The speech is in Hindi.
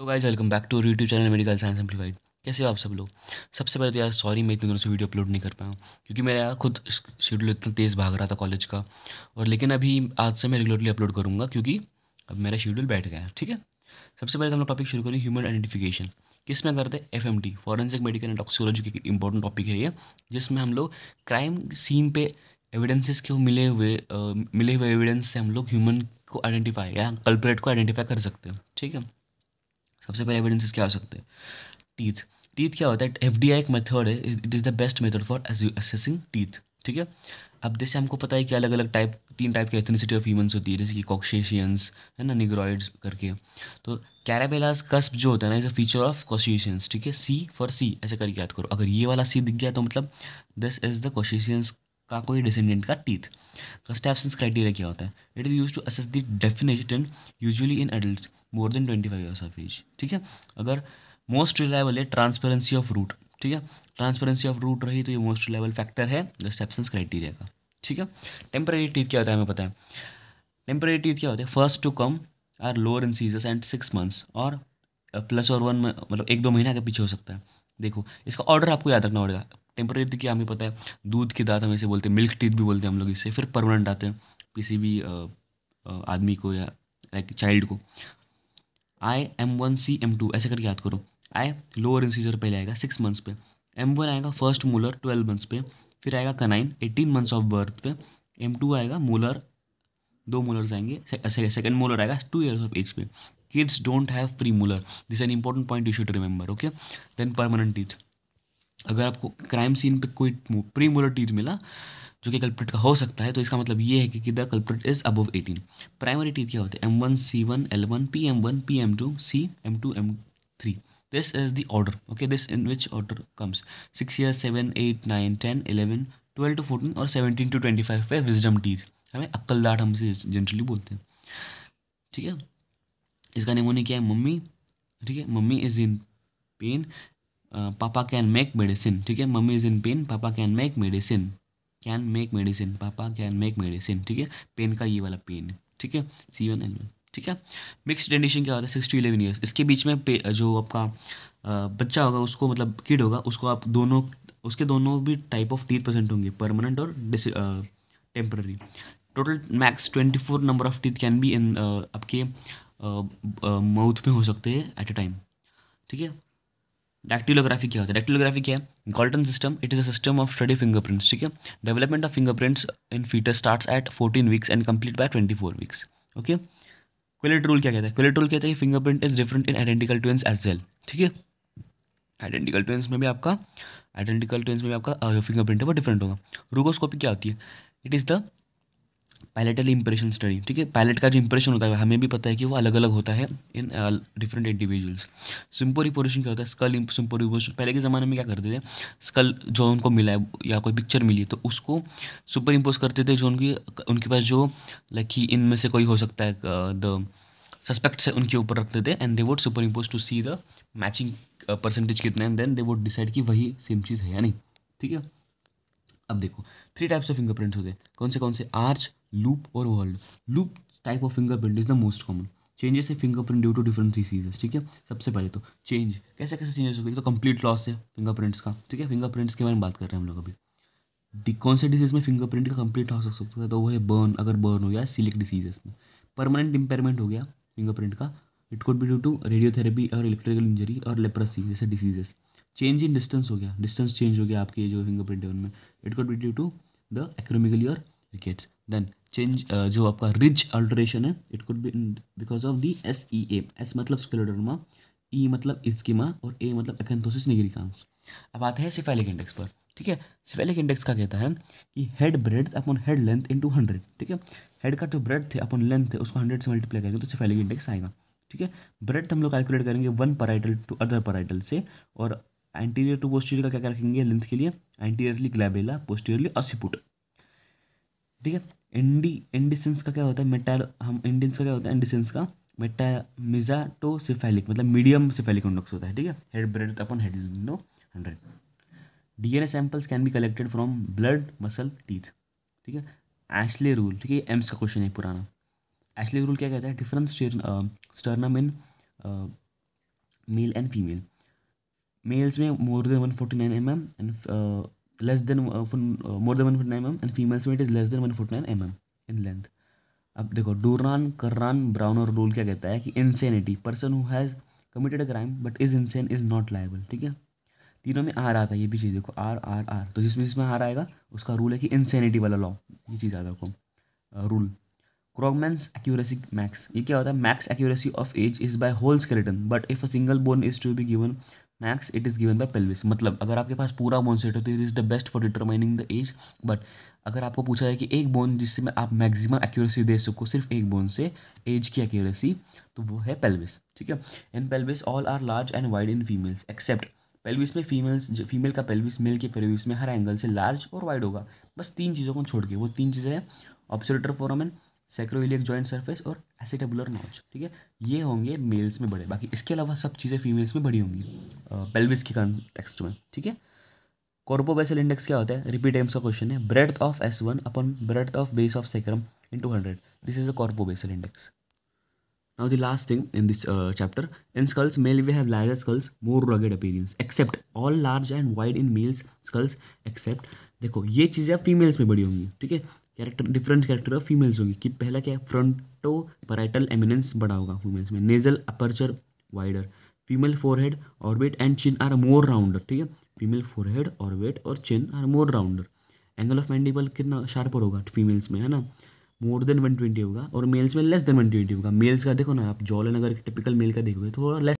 तो guys welcome back to YouTube channel medical science amplified. कैसे हो आप सब लोग। सबसे पहले तो यार सॉरी मैं इतने दिनों से वीडियो अपलोड नहीं कर पाया हूँ क्योंकि मेरा यार खुद शेड्यूल इतना तेज़ भाग रहा था कॉलेज का। और लेकिन अभी आज से मैं रेगुलरली अपलोड करूँगा क्योंकि अब मेरा शेड्यूल बैठ गया है। ठीक है, सबसे पहले तो हम लोग टॉपिक शुरू करें ह्यूमन आइडेंटिफिकेशन। किस में करते हैं FMT, forensic medical and toxicology की इंपॉर्टेंट टॉपिक है ये, जिसमें हम लोग क्राइम सीन पे एविडेंसेस के मिले हुए एविडेंस से हम लोग ह्यूमन को आइडेंटिफाई या कल्परेट को आइडेंटिफाई कर सकते हैं। ठीक है, सबसे पहले एविडेंसेस क्या हो सकते हैं। टीथ। टीथ क्या होता है, FDI एक मेथड है, it is the best method for assessing teeth. ठीक है, अब जैसे हमको पता है कि अलग अलग टाइप, 3 टाइप की एथनिसिटी ऑफ ह्यूमंस होती है, जैसे कि कॉकेशियंस है ना, निग्रॉइड्स करके। तो कैराबेलास कस्प जो होता है ना, इज अ फीचर ऑफ कॉकेशियंस। ठीक है, C फॉर सी ऐसे करके याद करो। अगर ये वाला C दिख गया तो मतलब दिस इज द कॉकेशियंस का कोई डिसेंडेंट का टीथ। कस्टेप्सन्स क्राइटेरिया क्या होता है, it is use to assess the definition usually in adults more than 25 years of age. ठीक है, अगर मोस्ट रिलायबल है ट्रांसपेरेंसी ऑफ रूट। ठीक है, ट्रांसपेरेंसी ऑफ रूट रही तो ये मोस्ट रिलायबल फैक्टर है कस्टेप्सन्स क्राइटेरिया का। ठीक है, टेम्परेरी टीथ क्या होता है हमें पता है। टेम्परेरी टीथ क्या होते हैं, first two come are lower incisors and 6 months और प्लस और वन में, मतलब 1-2 महीने आगे पीछे हो सकता है। देखो इसका ऑर्डर आपको याद रखना पड़ेगा। टेम्परेरी टीथ क्या हमें पता है, दूध के दांत हम इसे बोलते हैं, मिल्क टीथ भी बोलते हैं हम लोग इससे। फिर परमानेंट आते हैं किसी भी आदमी को या लाइक चाइल्ड को। M1C M2 ऐसे करके याद करो। लोअर इंसीजर पहले आएगा 6 मंथ्स पे, M1 आएगा फर्स्ट मोलर 12 मंथ्स पे, फिर आएगा कनाइन 18 मंथ्स ऑफ बर्थ पे, M2 आएगा मोलर, 2 मोलर्स आएंगे, सेकंड मोलर आएगा 2 ईयर्स ऑफ एज पे। Kids don't have premolar, this an important point you should remember. Okay, then permanent teeth. अगर आपको क्राइम सीन पे कोई प्री मोलर टीथ मिला जो कि कल्प्रिट का हो सकता है, तो इसका मतलब ये है कि the culprit is above 18। Primary teeth क्या होते हैं, M1C1L1 PM1 PM2 C M2 M3। This is the order. Okay, this in which order comes 6 years 7 8 9 10 11 12 to 14 और 17 to 25 पे विजडम टीथ, हमें अक्लदाढ़ हमसे जनरली बोलते हैं। ठीक है, इसका निमोनिक क्या है, मम्मी। ठीक है, मम्मी इज इन पेन, पापा कैन मेक मेडिसिन। ठीक है, मम्मी इज इन पेन, पापा कैन मेक मेडिसिन, पापा कैन मेक मेडिसिन। ठीक है, पेन का ये वाला पेन। ठीक है, C1L1। ठीक है, मिक्सड कंडीशन क्या होता है, 6 to 11 ईयर्स। इसके बीच में जो आपका बच्चा होगा उसको, मतलब किड होगा उसको, आप दोनों, उसके दोनों भी टाइप ऑफ टीथ प्रेजेंट होंगे, परमानेंट और temporary. Total max 24 number of teeth can be in आपके माउथ में हो सकते हैं एट ए टाइम। ठीक है, डैक्टिलोग्राफी क्या होता है, डैक्टिलोग्राफी क्या है, Galton system, it is a system of study fingerprints. ठीक है, development of fingerprints in foetus starts at 14 weeks and complete by 24 weeks. Okay, Quetelet rule क्या कहता है, क्विलेट रूल कहता है fingerprint is different in identical twins as well. ठीक है, आइडेंटिकल ट्विंस में भी आपका फिंगरप्रिंट है वो डिफरेंट होगा। रूगोस्कोपी क्या होती है, it is the palatal impression study. ठीक है, पैलेट का जो इंप्रेशन होता है हमें भी पता है कि वो अलग अलग होता है इन डिफरेंट इंडिविजुअल्स। सिम्पोरिपोजिशन क्या होता है, स्कल सिम्पोरिपोजिशन। पहले के ज़माने में क्या करते थे, स्कल जो उनको मिला है या कोई पिक्चर मिली है तो उसको सुपर इम्पोज करते थे, जो उनके पास जो लाइक कि इनमें से कोई हो सकता है द सस्पेक्ट्स है उनके ऊपर रखते थे, and they would superimpose to see the matching percentage कितना है, and then they would decide कि वही सेम चीज़ है या नहीं। ठीक है, अब देखो 3 टाइप्स ऑफ फिंगरप्रिंट्स होते हैं, कौन से, आर्च, लूप और whorl. Loop type of fingerprint is the most common. Changes है fingerprint due to different diseases. ठीक है, सबसे पहले तो चेंज कैसे कैसे चेंजेस होते हैं, तो कंप्लीट लॉस है फिंगरप्रिंट्स का। ठीक है, फिंगरप्रिंट्स के बारे में बात कर रहे हैं हम लोग अभी। कौन से डिजीज में फिंगरप्रिंट का कंप्लीट लॉस हो सकता है, तो वो है बर्न, अगर बर्न हो गया, सिलिक डिसीजेस में। परमानेंट इम्पेयरमेंट हो गया फिंगरप्रिंट का, it could be due to radiotherapy और इलेक्ट्रिकल इंजरी और लेप्रेसी जैसे डिसीजेस। चेंज इन डिस्टेंस हो गया, डिस्टेंस चेंज हो गया आपके जो फिंगरप्रिंट है उनमें, it could be due to the acromegaly और रिकेट्स। देन चेंज जो आपका रिज अल्टरेशन है, it could be because of the SEA। S मतलब स्क्लेरोडर्मा, E मतलब इस्कीमा और A मतलब एक्यांथोसिस निग्रिकांस। अब आते हैं सिफेलिक इंडेक्स पर। ठीक है, सिफेलिक इंडेक्स का कहता है कि head breadth upon head length into 100। ठीक है, हेड का जो ब्रेड्थ है अपॉन लेंथ है उसको 100 से मल्टीप्लाई करेंगे तो सिफेलिक इंडेक्स आएगा। ठीक है, ब्रेड्थ हम लोग कैलकुलेट करेंगे one parietal to other parietal से, और एंटीरियर टू पोस्टीरियर का क्या रखेंगे लेंथ के लिए, एंटीरियरली ग्लैबेला, पोस्टीरियरली ऑसिपुट। ठीक है, इंडिसेंस का क्या होता है, हम इंडियंस का क्या होता है, इंडिसेंस का मेटामिजाटोसिफेलिक मतलब मीडियम सिफेलिक इंडेक्स होता है। ठीक है, head breadth upon head length 100। DNA samples can be collected from blood, muscle, teeth. ठीक है, एशले रूल। ठीक है, एम्स का क्वेश्चन है पुराना। एशले रूल क्या कहता है, difference sternum in male and female. Males में more than 149 mm and less than more than 149 mm and females में it is less than 149 mm in length. अब देखो डूरान, कर्रान, ब्राउन और रूल क्या कहता है कि insanity, person who has committed a crime but is insane is not liable. ठीक है, तीनों में आर आता है, ये भी चीज़ देखो आर आर आर, तो जिसमें जिसमें आर आएगा उसका रूल है कि इंसेनिटी वाला लॉ, ये चीज़ आता है रूल। Krogman's accuracy max, ये क्या होता है? Max accuracy of age is by whole skeleton but if a single bone is to be given max it is given by pelvis. मतलब अगर आपके पास पूरा बोन सेट हो तो it is the best for determining the age, but अगर आपको पूछा जाए कि एक बोन जिससे में आप मैक्सिमम एक्यूरेसी दे सको सिर्फ एक बोन से एज की एक्यूरेसी, तो वो है पेल्विस। ठीक है, in pelvis all are large and wide in females except pelvis में फीमेल का पेल्विस मेल के पेल्विस में हर एंगल से लार्ज और वाइड होगा, बस तीन चीज़ों को छोड़ के। वो तीन चीज़ें हैं ऑब्सोलेटर फोरामेन, सैक्रोइलियक जॉइंट सरफेस और एसिटेबुलर नॉच। ठीक है, ये होंगे मेल्स में बड़े, बाकी इसके अलावा सब चीज़ें फीमेल्स में बड़ी होंगी पेल्विस के कॉन्टेक्स्ट में। ठीक है, कॉर्पोबेसल इंडेक्स क्या होता है? रिपीट एम्स का क्वेश्चन है। Breadth of S1 upon breadth of base of sacrum into 100, this is a corpobasal index. Now the last thing in this chapter, in skulls, male we have larger skulls, more rugged appearance, except all large and wide in males skulls, except देखो ये चीज़ें अब फीमेल्स में बड़ी होंगी। ठीक है, character different character of females होंगी कि पहला क्या है, फ्रंटो पैराइटल एमिनेंस बड़ा होगा फीमेल्स में, nasal aperture wider, female forehead orbit and chin are more rounder. ठीक है, फीमेल फोरहेड ऑर्बिट और chin are more rounder. Angle of mandible कितना शार्पर होगा फीमेल्स में, है ना, मोर देन 120 होगा और मेल्स में लेस देन 120 होगा। मेल्स का देखो ना आप, जॉलन अगर टिपिकल मेल का देखोगे तो थोड़ा लेस